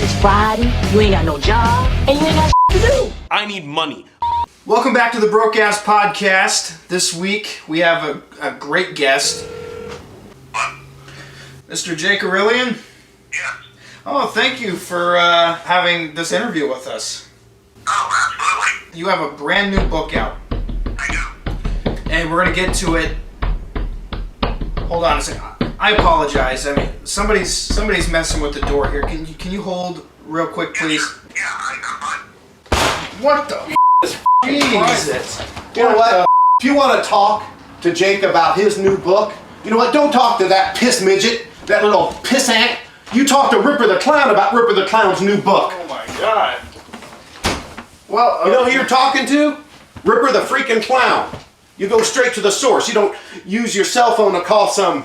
it's Friday, you ain't got no job, and you ain't got to do. I need money. Welcome back to the Broke Ass Podcast. This week we have a great guest. Mr. Jake Aurelian? Yeah. Oh, thank you for having this interview with us. Oh, absolutely. You have a brand new book out, I do. and we're going to get to it. Hold on a second. I apologize. I mean, somebody's messing with the door here. Can you hold real quick, please? Yeah, I'm fine. What the Jesus. You know what? If you want to talk to Jake about his new book, you know what? Don't talk to that piss midget, that little pissant. You talk to Ripper the Clown about Ripper the Clown's new book. Oh my God. Well, You know who you're talking to? Ripper the freaking Clown. You go straight to the source. You don't use your cell phone to call some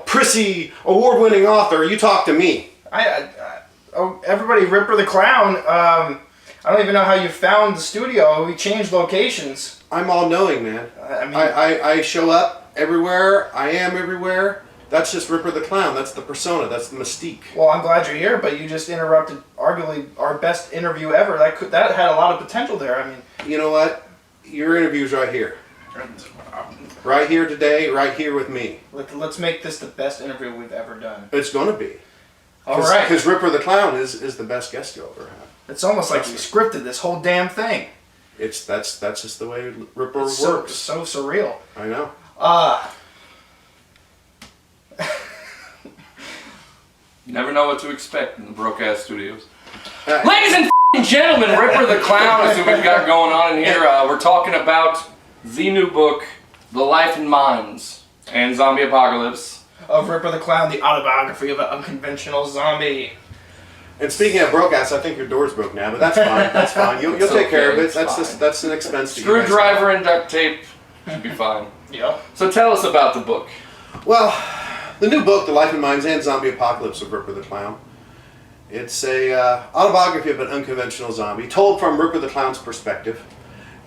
prissy award-winning author. You talk to me. Everybody, Ripper the Clown. I don't even know how you found the studio. We changed locations. I'm all-knowing, man. I show up everywhere. I am everywhere. That's just Ripper the Clown. That's the persona. That's the mystique. Well, I'm glad you're here, but you just interrupted arguably our best interview ever. That had a lot of potential there. I mean, You know what? Your interview's right here. Right here today, right here with me. let's make this the best interview we've ever done. It's going to be. All right. Because Ripper the Clown is the best guest you'll ever have. It's almost like you scripted this whole damn thing. That's just the way Ripper It's works. so surreal. I know. You never know what to expect in the Broke Ass Studios. Uh, Ladies and gentlemen, Ripper the Clown is who we've got going on in here. We're talking about the new book, The Life and Minds and Zombie Apocalypse. Of Ripper the Clown, the autobiography of an unconventional zombie. And speaking of broke ass, I think your door's broke now, but that's fine. That's fine. You'll take care of it. That's an expense to you guys. Screwdriver and duct tape should be fine. Yeah. So tell us about the book. Well, the new book, The Life and Minds and Zombie Apocalypse of Ripper the Clown. It's a autobiography of an unconventional zombie, told from Ripper the Clown's perspective.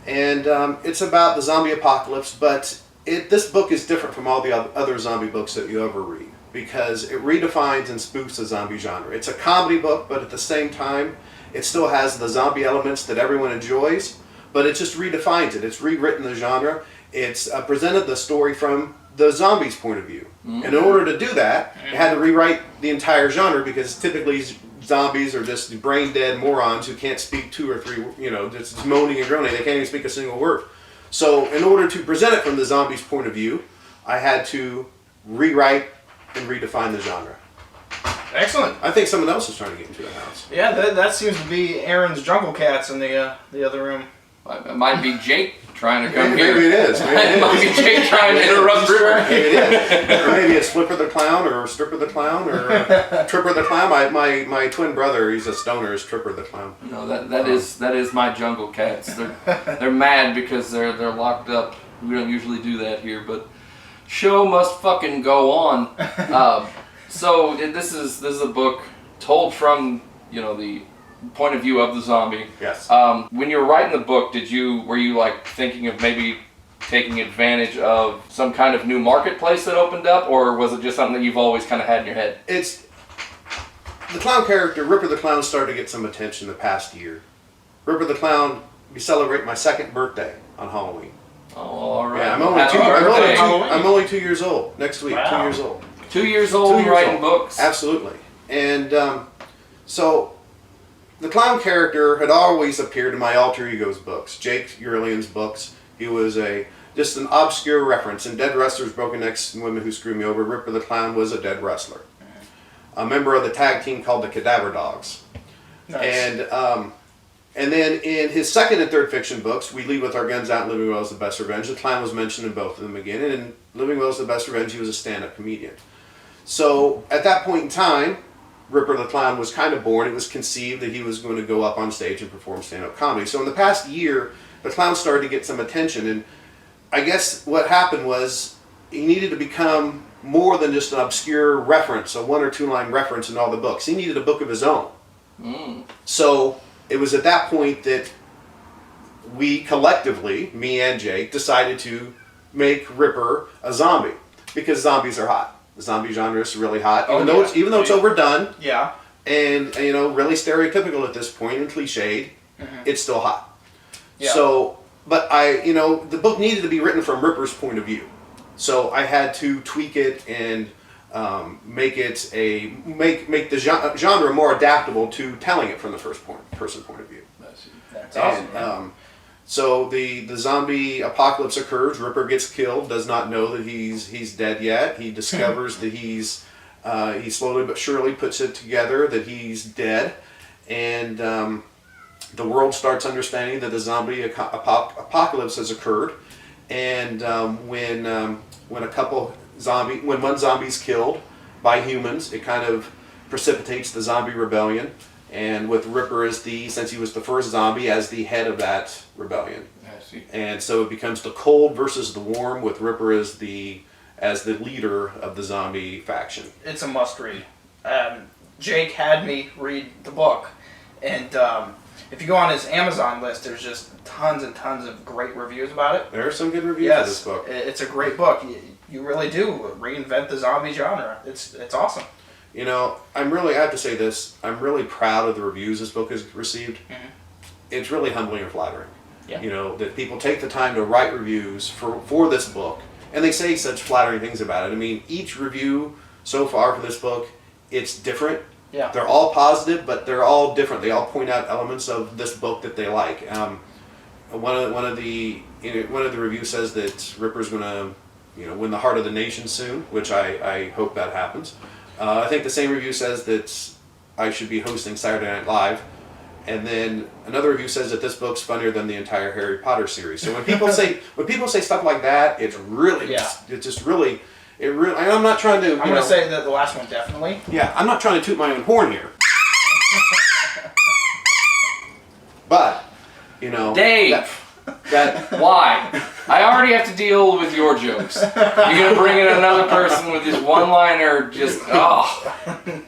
And it's about the zombie apocalypse, but this book is different from all the other zombie books that you ever read, because it redefines and spoofs the zombie genre. It's a comedy book, but at the same time, it still has the zombie elements that everyone enjoys, but it just redefines it. It's rewritten the genre. It's presented the story from the zombies' point of view. Mm-hmm. And in order to do that, it had to rewrite the entire genre, because typically zombies are just brain-dead morons who can't speak two or three, just moaning and groaning. They can't even speak a single word. So in order to present it from the zombies' point of view, I had to rewrite and redefine the genre. Excellent. I think someone else is trying to get into the house. Yeah, that seems to be Aaron's jungle cats in the other room. It might be Jake trying to come here. Maybe it is. It might be Jake trying to interrupt Ripper. Maybe it is. Or maybe it's Flipper the Clown, or Stripper the Clown, or Tripper the Clown. My twin brother, he's a stoner, is Tripper the Clown. No, that is my jungle cats. They're mad because they're locked up. We don't usually do that here, but show must fucking go on. So this is a book told from the point of view of the zombie. Yes. When you were writing the book, were you like thinking of maybe taking advantage of some kind of new marketplace that opened up, or was it just something that you've always kind of had in your head? It's the clown character, Ripper the Clown, started to get some attention the past year. Ripper the Clown, we celebrate my second birthday on Halloween. Oh, all right. Yeah, Happy I'm only 2 years old. Next week, Wow. 2 years old. 2 years old, writing books. Absolutely. And so the clown character had always appeared in my alter ego's books, Jake Aurelian's books. He was just an obscure reference. In Dead Wrestlers, Broken Necks, and Women Who Screw Me Over, Ripper the Clown was a dead wrestler. A member of the tag team called the Cadaver Dogs. Nice. And then in his second and third fiction books, We Lead With Our Guns Out and Living Well Is the Best Revenge. The clown was mentioned in both of them again. And in Living Well Is the Best Revenge, he was a stand-up comedian. So at that point in time, Ripper the Clown was kind of born. It was conceived that he was going to go up on stage and perform stand-up comedy. So in the past year, the clown started to get some attention. And I guess what happened was he needed to become more than just an obscure reference, a 1 or 2 line reference in all the books. He needed a book of his own. So it was at that point that we collectively, me and Jake, decided to make Ripper a zombie, because zombies are hot. The zombie genre is really hot, even though it's overdone. Yeah. and you know, really stereotypical at this point and cliched. It's still hot. Yeah. So, but you know, the book needed to be written from Ripper's point of view. So I had to tweak it and make the genre more adaptable to telling it from the person point of view. That's awesome. And, so the zombie apocalypse occurs. Ripper gets killed. Does not know that he's dead yet. He discovers that he slowly but surely puts it together that he's dead, and the world starts understanding that the zombie apocalypse has occurred. And when one zombie's killed by humans, it kind of precipitates the zombie rebellion. And with Ripper since he was the first zombie, as the head of that rebellion. I see. And so it becomes the cold versus the warm, with Ripper as the leader of the zombie faction. It's a must read. Jake had me read the book, and if you go on his Amazon list, there's just tons and tons of great reviews about it. There are some good reviews of this book. It's a great book. You really do reinvent the zombie genre. It's awesome. You know, I have to say this, I'm really proud of the reviews this book has received. It's really humbling and flattering. Yeah. You know, that people take the time to write reviews for this book, and they say such flattering things about it. I mean, each review so far for this book, it's different. Yeah. They're all positive, but they're all different. They all point out elements of this book that they like. One of the reviews says that Ripper's going to, you know, win the heart of the nation soon, which I hope that happens. I think the same review says that I should be hosting Saturday Night Live, and then another review says that this book's funnier than the entire Harry Potter series. So when people say stuff like that, it's really, it's just really, I'm not trying to. I'm going to say that the last one definitely. Yeah, I'm not trying to toot my own horn here, but you know, Dave. Why? I already have to deal with your jokes. You're gonna bring in another person with this one-liner, just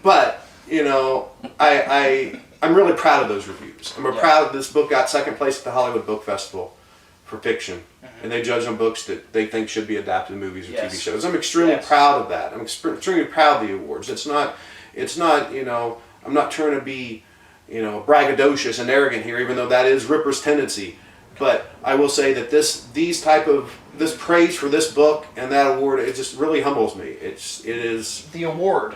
But you know, I'm really proud of those reviews. I'm proud that this book got second place at the Hollywood Book Festival for fiction, and they judge on books that they think should be adapted to movies or TV shows. I'm extremely proud of that. I'm extremely proud of the awards. It's not, you know, I'm not trying to be, you know, braggadocious and arrogant here, even though that is Ripper's tendency. But I will say that this praise for this book and that award, it just really humbles me. It is the award.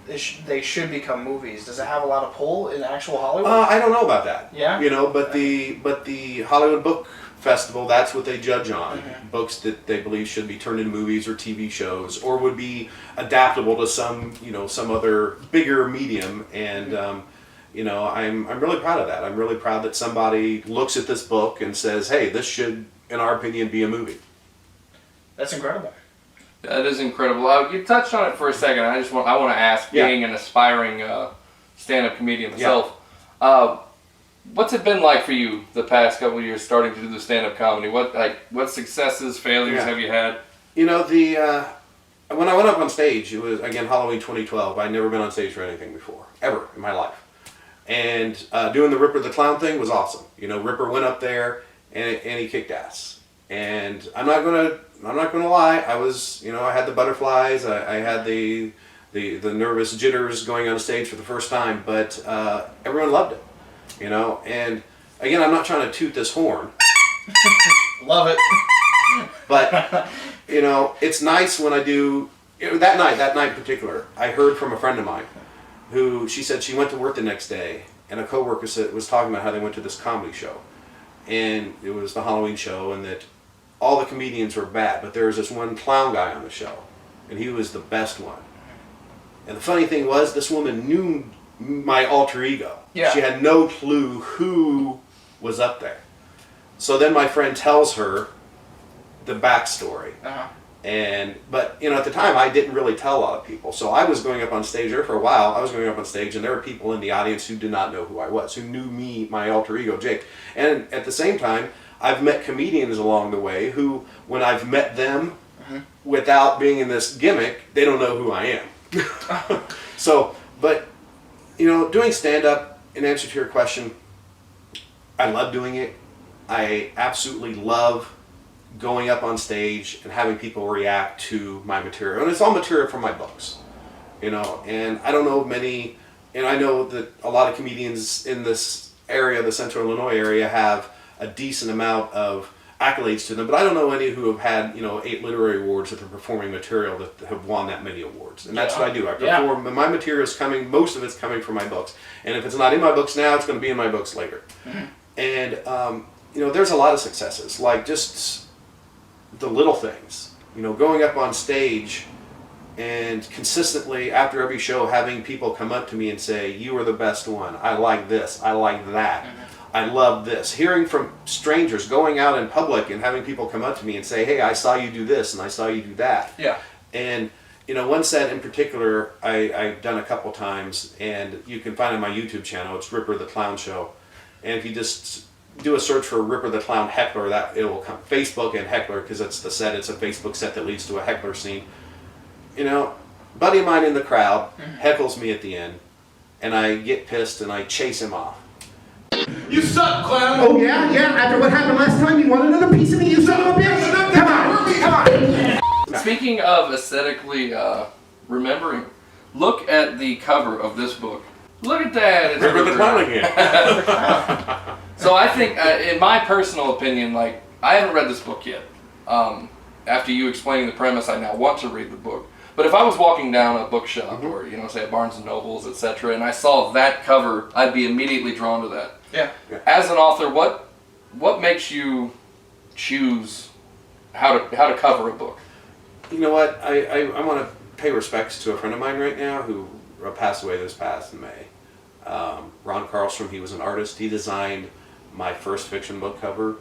They should become movies. Does it have a lot of pull in actual Hollywood? I don't know about that. Yeah. You know, but the Hollywood Book Festival, that's what they judge on. Books that they believe should be turned into movies or TV shows, or would be adaptable to some other bigger medium. And you know, I'm really proud of that. I'm really proud that somebody looks at this book and says, hey, this should, in our opinion, be a movie. That's incredible. That is incredible. You touched on it for a second. I want to ask, being an aspiring stand-up comedian myself, what's it been like for you the past couple of years starting to do the stand-up comedy? What successes, failures have you had? You know, when I went up on stage, it was, again, Halloween 2012. I'd never been on stage for anything before, ever in my life. And doing the Ripper the Clown thing was awesome. You know, Ripper went up there and he kicked ass. And I'm not gonna lie. I was, you know, I had the butterflies. I had the nervous jitters going on stage for the first time. But everyone loved it. You know, and again, I'm not trying to toot this horn. Love it. But you know, it's nice when I do. That night in particular, I heard from a friend of mine who, she said she went to work the next day, and a coworker was talking about how they went to this comedy show, and it was the Halloween show, and that all the comedians were bad, but there was this one clown guy on the show, and he was the best one. And the funny thing was, this woman knew my alter ego. Yeah. She had no clue who was up there. So then my friend tells her the backstory. But you know, at the time I didn't really tell a lot of people. So I was going up on stage there for a while. I was going up on stage, and there were people in the audience who did not know who I was, who knew me, my alter ego, Jake. And at the same time, I've met comedians along the way who, when I've met them without being in this gimmick, they don't know who I am. So, but you know, doing stand-up, in answer to your question, I love doing it. I absolutely love going up on stage and having people react to my material. And it's all material from my books, you know, and I don't know of many and I know that a lot of comedians in this area, the Central Illinois area, have a decent amount of accolades to them, but I don't know any who have had 8 literary awards with their performing material that have won that many awards. And that's what I do. I perform. And my material is coming. Most of it's coming from my books. And if it's not in my books now, it's going to be in my books later. Mm-hmm. And there's a lot of successes, like just the little things. Going up on stage and consistently after every show having people come up to me and say, "You are the best one. I like this. I like that. Mm-hmm. I love this." Hearing from strangers, going out in public and having people come up to me and say, "Hey, I saw you do this and I saw you do that." Yeah. And one set in particular I've done a couple times, and you can find it on my YouTube channel. It's Ripper the Clown Show. And if you just do a search for Ripper the Clown Heckler, that it will come. Facebook and Heckler, because it's the set. It's a Facebook set that leads to a heckler scene. Buddy of mine in the crowd heckles me at the end, and I get pissed and I chase him off. You suck, clown! Oh yeah? Yeah, after what happened last time, you want another piece of me, you son of a bitch? Come on! Speaking of aesthetically remembering, look at the cover of this book. Look at that! It's Ripper the Clown again. So I think, in my personal opinion, like, I haven't read this book yet. After you explaining the premise, I now want to read the book. But if I was walking down a bookshop or, say at Barnes & Noble's, etc., and I saw that cover, I'd be immediately drawn to that. Yeah. As an author, what makes you choose how to cover a book? You know what? I want to pay respects to a friend of mine right now who passed away this past May. Ron Carlstrom, he was an artist. He designed my first fiction book cover,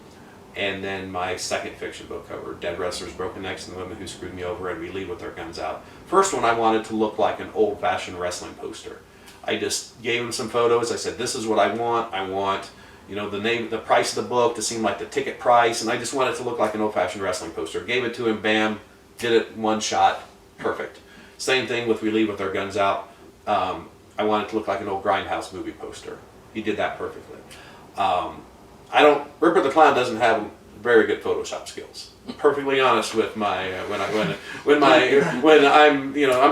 and then my second fiction book cover, Dead Wrestlers, Broken Necks, and the Women Who Screwed Me Over, and We Leave With Our Guns Out. First one, I wanted to look like an old-fashioned wrestling poster. I just gave him some photos. I said, "This is what I want. I want, the name, the price of the book to seem like the ticket price," and I just wanted it to look like an old-fashioned wrestling poster. Gave it to him, bam, did it one shot, perfect. Same thing with We Leave With Our Guns Out. I wanted it to look like an old Grindhouse movie poster. He did that perfectly. Ripper the Clown doesn't have very good Photoshop skills. I'm perfectly honest with my when I'm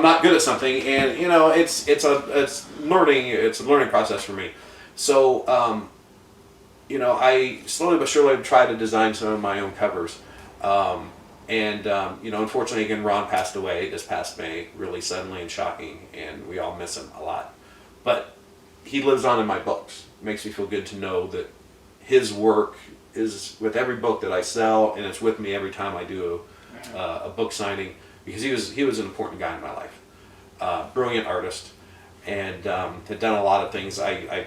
not good at something, and it's a learning process for me. So I slowly but surely try to design some of my own covers. Unfortunately, again, Ron passed away this past May, really suddenly and shocking, and we all miss him a lot. But he lives on in my books. It makes me feel good to know that his work is with every book that I sell, and it's with me every time I do a book signing, because he was an important guy in my life. Brilliant artist, and had done a lot of things. I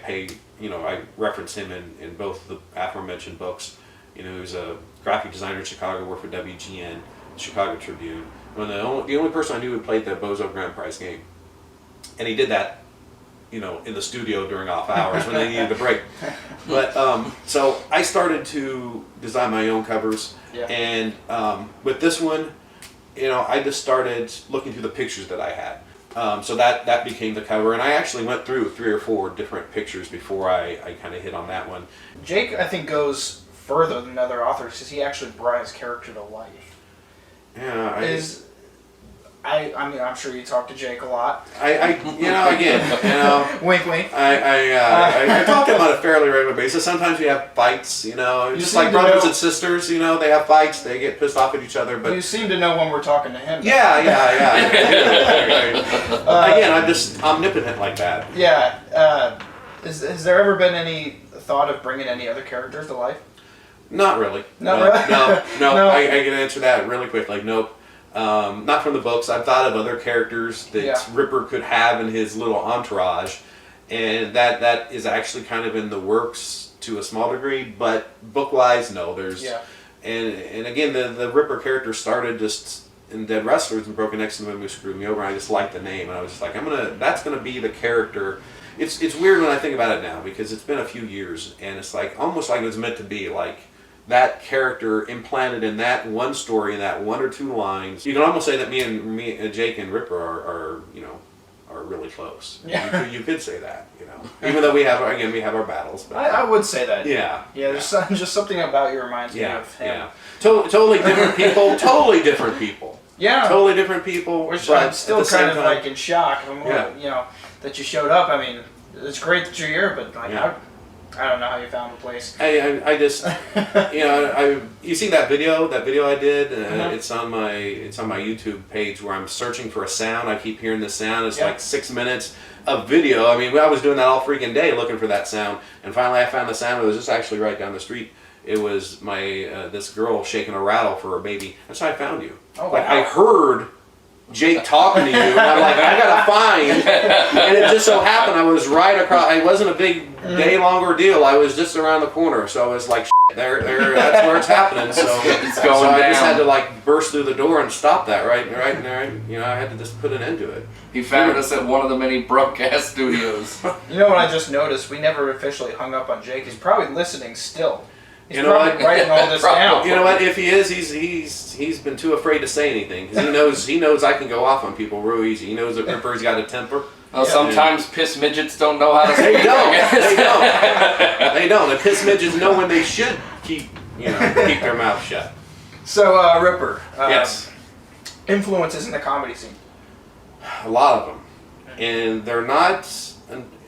reference him in both the aforementioned books. He was a graphic designer in Chicago, worked for WGN, Chicago Tribune. The only person I knew who played the Bozo Grand Prize game. And he did that, in the studio during off hours when they needed a break. But, so I started to design my own covers. Yeah. And with this one, I just started looking through the pictures that I had. So that became the cover. And I actually went through 3 or 4 different pictures before I kind of hit on that one. Jake, I think, goes further than other authors because he actually brought his character to life. Yeah, I'm sure you talk to Jake a lot. Wink, wink. I talk to him on a fairly regular basis. Sometimes we have fights, just like brothers and sisters. They have fights. They get pissed off at each other. But you seem to know when we're talking to him. Yeah. Again, I'm just omnipotent like that. Yeah. Has there ever been any thought of bringing any other characters to life? Not really. Not really? No. I can answer that really quick. Like, nope. Not from the books. I've thought of other characters that Ripper could have in his little entourage, and that is actually kind of in the works to a small degree. But book-wise, no. And again, the Ripper character started just in Dead Wrestlers and Broken Necks and the Women Who Screwed Me Over. And I just liked the name, and I was just like, that's gonna be the character. It's weird when I think about it now because it's been a few years, and it's like almost like it was meant to be like. That character implanted in that one story, in that 1 or 2 lines. You can almost say that me and Jake and Ripper are really close. Yeah. You could say that, even though we have our battles. But, I would say that. Yeah. Yeah. There's just something about you reminds me of him. Yeah. Totally different people. Totally different people. Yeah. Totally different people. Which but I'm still at the same kind of time- like in shock. That you showed up. I mean, it's great that you're here, but like, I don't know how you found the place. I just, you see that video I did. It's on my YouTube page where I'm searching for a sound. I keep hearing this sound. It's like 6 minutes of video. I mean, I was doing that all freaking day looking for that sound, and finally I found the sound. It was just actually right down the street. It was my this girl shaking a rattle for her baby. That's how I found you. Oh, like wow. I heard Jake talking to you, and I'm like, I gotta find. And it just so happened I was right across. It wasn't a big day-long ordeal. I was just around the corner, so I was like, there. That's where it's happening. So It's going so I down. just had to like burst through the door and stop that right there. I had to just put an end to it. He found us at one of the many broadcast studios. You know what I just noticed? We never officially hung up on Jake. He's probably listening still. He's You know probably what? writing all this Probably. down. You know what? If he is, he's been too afraid to say anything because he knows I can go off on people real easy. He knows that Ripper's got a temper. Well, sometimes piss midgets don't know how to They speak. don't. I guess. They don't. The piss midgets know when they should keep their mouth shut. So, Ripper. Yes. Influences in the comedy scene. A lot of them, and they're not.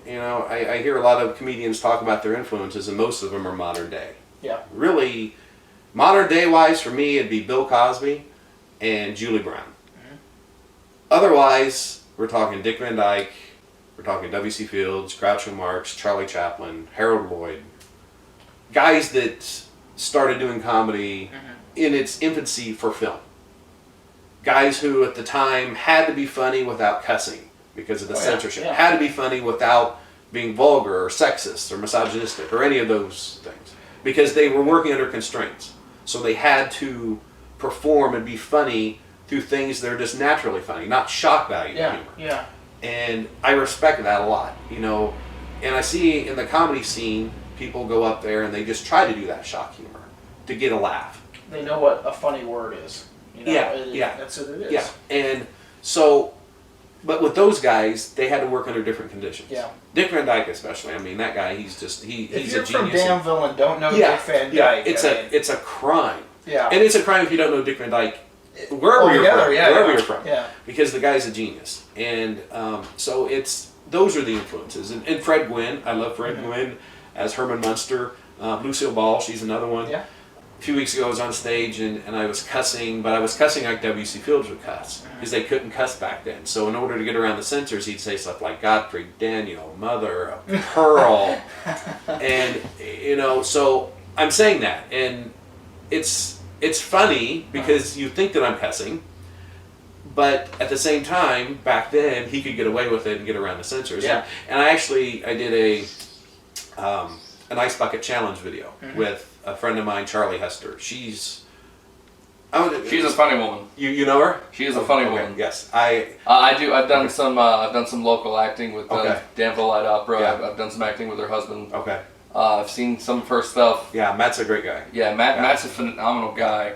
I hear a lot of comedians talk about their influences, and most of them are modern day. Yeah. Really, modern day wise for me, it'd be Bill Cosby and Julie Brown. Otherwise, we're talking Dick Van Dyke, we're talking W.C. Fields, Groucho Marx, Charlie Chaplin, Harold Lloyd. Guys that started doing comedy in its infancy for film. Guys who at the time had to be funny without cussing because of the censorship. Yeah. Had to be funny without being vulgar or sexist or misogynistic or any of those things. Because they were working under constraints. So they had to perform and be funny through things that are just naturally funny, not shock value humor. Yeah. And I respect that a lot, And I see in the comedy scene, people go up there and they just try to do that shock humor to get a laugh. They know what a funny word is. Yeah. That's what it is. Yeah, and so, but with those guys, they had to work under different conditions. Yeah. Dick Van Dyke especially. I mean, that guy, he's If a you're genius. from Danville and don't know Dick Van Dyke, It's a crime. Yeah. And it's a crime if you don't know Dick Van Dyke, wherever you're Altogether, from. yeah, Wherever yeah. you're from. Yeah. Because the guy's a genius. And so those are the influences. And Fred Gwynn, I love Fred Gwynn as Herman Munster. Lucille Ball, she's another one. Yeah. A few weeks ago I was on stage and I was cussing, but I was cussing like W.C. Fields would cuss because they couldn't cuss back then. So in order to get around the censors, he'd say stuff like Godfrey, Daniel, Mother, Pearl, and so I'm saying that, and it's funny because you think that I'm cussing, but at the same time, back then he could get away with it and get around the censors. Yeah. And I did an ice bucket challenge video with a friend of mine, Charlie Hester. She's She's a funny woman. You know her? She is a funny Okay, woman. Yes, I do. I've done some local acting with Danville Light Opera. Yeah. I've done some acting with her husband. okay. I've seen some of her stuff. Yeah, Matt's a great guy. Yeah, Matt's a phenomenal guy.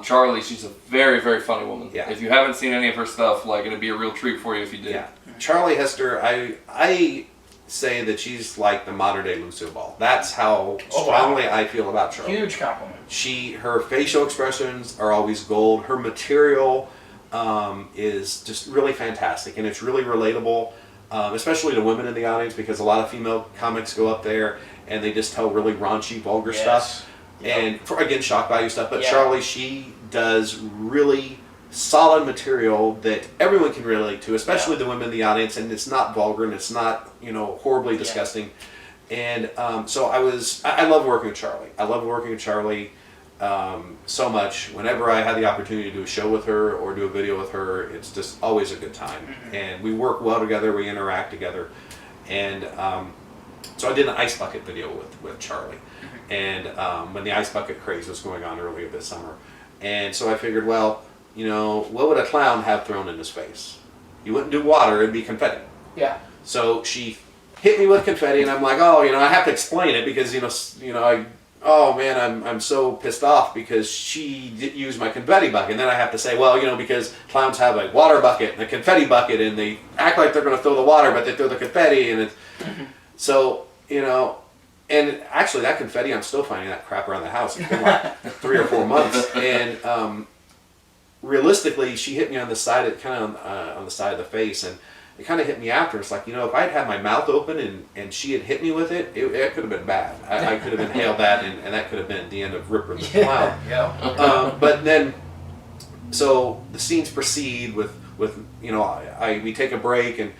Charlie, she's a very, very funny woman. Yeah. If you haven't seen any of her stuff, it'd be a real treat for you if you did. Yeah, Charlie Hester. I say that she's like the modern day Lucille Ball. That's how strongly I feel about Charlie. Huge compliment. Her facial expressions are always gold. Her material is just really fantastic, and it's really relatable, especially to women in the audience, because a lot of female comics go up there and they just tell really raunchy, vulgar stuff, and again, shock value stuff. But Charlie, she does really solid material that everyone can relate to, especially the women in the audience, and it's not vulgar and it's not horribly disgusting. And so I love working with Charlie. I love working with Charlie so much. Whenever I had the opportunity to do a show with her or do a video with her, it's just always a good time. And we work well together, we interact together. And so I did an ice bucket video with Charlie. And when the ice bucket craze was going on earlier this summer. And so I figured, well, what would a clown have thrown in his face? You wouldn't do water, it'd be confetti. Yeah. So she hit me with confetti, and I'm like, I have to explain it because, I'm so pissed off because she didn't use my confetti bucket. And then I have to say, because clowns have a water bucket and a confetti bucket, and they act like they're going to throw the water, but they throw the confetti, and it's, so, and actually that confetti, I'm still finding that crap around the house. It's been like 3 or 4 months, and realistically, she hit me on the side, on the side of the face, and it kind of hit me after. It's like, if I had had my mouth open and she had hit me with it, it could have been bad. I could have inhaled that, and that could have been the end of Ripper the Clown. Yeah. But then, so the scenes proceed with we take a break, and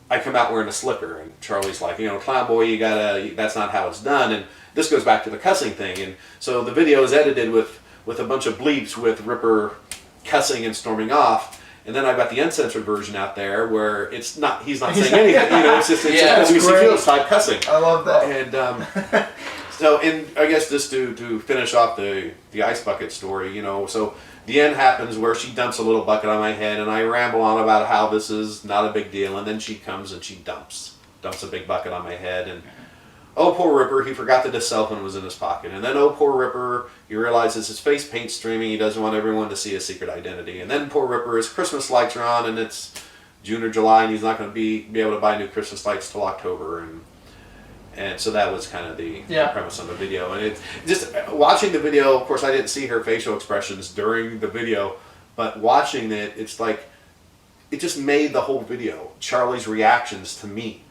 I come out wearing a slicker, and Charlie's like, clown boy, that's not how it's done. And this goes back to the cussing thing. And so the video is edited with a bunch of bleeps with Ripper cussing and storming off. And then I've got the uncensored version out there where he's not saying anything. It's just it's type cussing. I love that. And so, and I guess just to finish off the ice bucket story, so the end happens where she dumps a little bucket on my head, and I ramble on about how this is not a big deal, and then she comes and she dumps a big bucket on my head, and oh, poor Ripper, he forgot that his cell phone was in his pocket. And then, oh, poor Ripper, he realizes his face paint's streaming. He doesn't want everyone to see his secret identity. And then, poor Ripper, his Christmas lights are on, and it's June or July, and he's not going to be able to buy new Christmas lights till October. And so that was kind of the premise on the video. And it's just watching the video, of course, I didn't see her facial expressions during the video, but watching it, it's like, it just made the whole video, Charlie's reactions to me.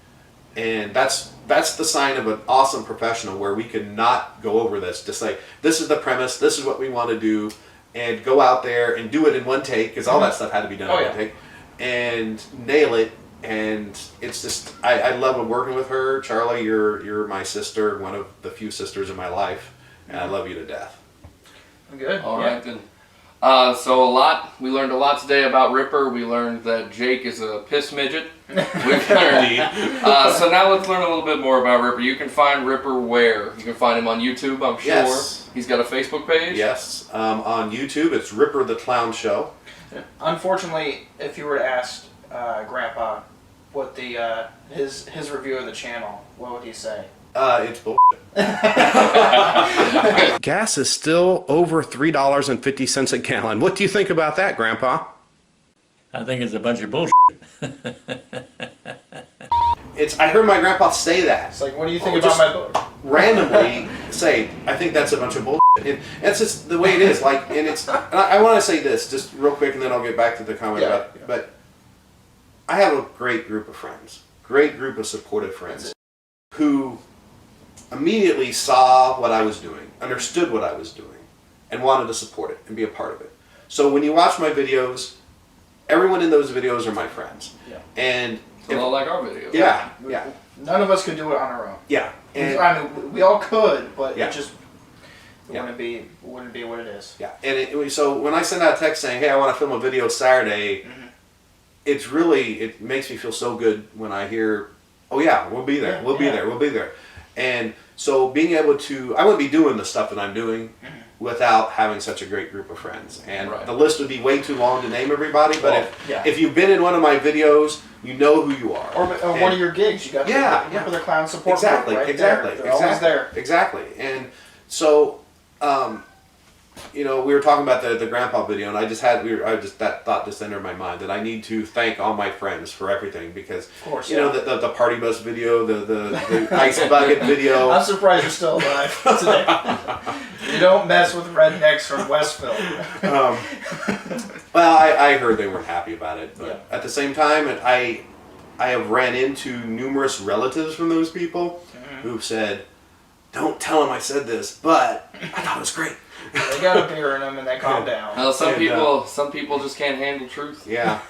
And that's the sign of an awesome professional, where we could not go over this. Just like, this is the premise, this is what we want to do, and go out there and do it in one take, because all that stuff had to be done in one take, and nail it. And it's just, I love working with her. Charlie, you're my sister, one of the few sisters in my life, and I love you to death. Good. All right, then. So we learned a lot today about Ripper. We learned that Jake is a piss midget. We've learned. So now let's learn a little bit more about Ripper. You can find Ripper where? You can find him on YouTube, I'm sure. Yes. He's got a Facebook page? Yes. On YouTube, it's Ripper the Clown Show. Unfortunately, if you were to ask Grandpa what his review of the channel, what would he say? It's bullshit. Gas is still over $3.50 a gallon. What do you think about that, Grandpa? I think it's a bunch of bullshit. I heard my grandpa say that. It's like, what do you think about my book? Randomly say, I think that's a bunch of bullshit. And that's just the way it is. And I want to say this just real quick, and then I'll get back to the comment but I have a great group of friends, great group of supportive friends, who immediately saw what I was doing, understood what I was doing, and wanted to support it and be a part of it. So when you watch my videos, everyone in those videos are my friends. Yeah. And a lot like our videos. Yeah. None of us could do it on our own. Yeah. And I mean, we all could, but it just wouldn't be what it is. Yeah. And so when I send out a text saying, hey, I want to film a video Saturday, it makes me feel so good when I hear, oh yeah, we'll be there, we'll be there. And so being able to, I wouldn't be doing the stuff that I'm doing without having such a great group of friends. And the list would be way too long to name everybody, but if you've been in one of my videos, you know who you are. Or one of your gigs, you got for the clown support exactly, group, right? Exactly. They're always there. Exactly. And so, we were talking about the grandpa video, and that thought just entered my mind that I need to thank all my friends for everything, because of course, the party bus video, the ice bucket video. I'm surprised you're still alive today. You don't mess with rednecks from Westville. Well, I heard they weren't happy about it, but at the same time, I have ran into numerous relatives from those people who've said, "Don't tell them I said this, but I thought it was great." They got a beer in them and they calm down. Well, some people just can't handle truth. Yeah.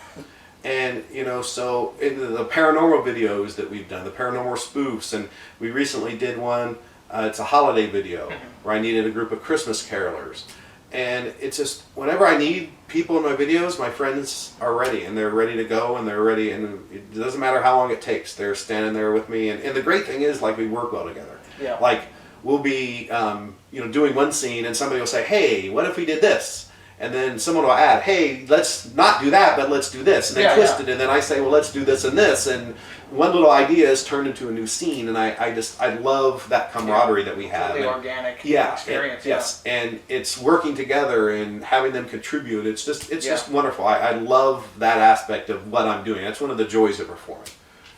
And, so in the paranormal videos that we've done, the paranormal spoofs, and we recently did one, it's a holiday video where I needed a group of Christmas carolers. And it's just, whenever I need people in my videos, my friends are ready, and they're ready to go, and they're ready, and it doesn't matter how long it takes. They're standing there with me, and the great thing is, we work well together. Yeah. We'll be, doing one scene, and somebody will say, hey, what if we did this? And then someone will add, hey, let's not do that, but let's do this. And they twist it, and then I say, well, let's do this and this. And one little idea is turned into a new scene, and I love that camaraderie that we have. The organic experience. Yes, and it's working together and having them contribute. It's just wonderful. I love that aspect of what I'm doing. That's one of the joys of performing.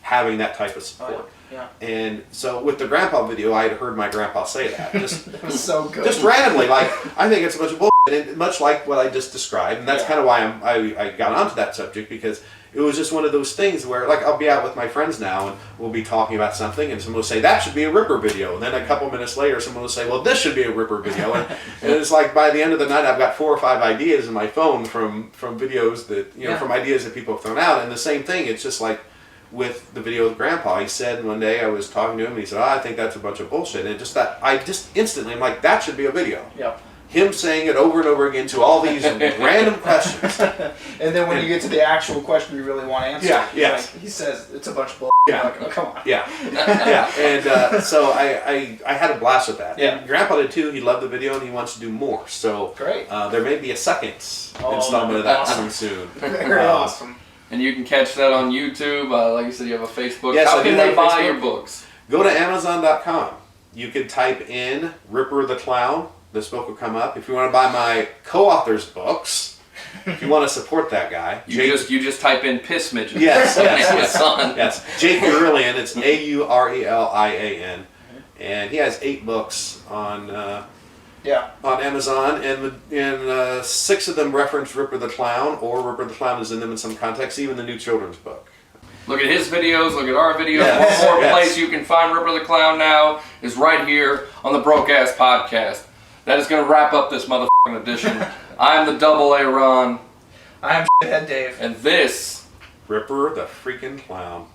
having that type of support. Yeah. And so with the grandpa video, I had heard my grandpa say that just It was so good. just randomly, like, I think it's a bunch of bullshit, and much like what I just described, and that's kind of why I got onto that subject, because it was just one of those things where, like, I'll be out with my friends now, and we'll be talking about something, and someone will say, that should be a Ripper video, and then a couple minutes later, someone will say, well, this should be a Ripper video, and it's like, by the end of the night, I've got 4 or 5 ideas in my phone from videos that, you know, from ideas that people have thrown out, and the same thing, it's just like, with the video with Grandpa, he said one day, I was talking to him, and he said, I think that's a bunch of bullshit. And I just instantly, I'm like, that should be a video. Yep. Him saying it over and over again to all these random questions. And then when you get to the actual question you really want to answer, he says it's a bunch of bull. Like, oh, come on. Yeah. And so I had a blast with that. Yeah. And Grandpa did too. He loved the video and he wants to do more. So great. There may be a second installment of that coming soon. Very awesome. And you can catch that on YouTube. Like you said, you have a Facebook. Yes, How I do can have they a buy Facebook. your books? Go to Amazon.com. You can type in Ripper the Clown. This book will come up. If you want to buy my co-author's books, if you want to support that guy, You just type in piss midget. Yes. Yes. Jake Aurelian. It's Aurelian, and he has 8 books on Amazon, and 6 of them reference Ripper the Clown, or Ripper the Clown is in them in some context. Even the new children's book. Look at his videos, look at our videos. Yes, One more yes. place you can find Ripper the Clown now is right here on the Broke Ass Podcast. That is going to wrap up this motherfucking edition. I'm the Double A Ron. I'm Shithead Dave. And this... Ripper the freaking Clown.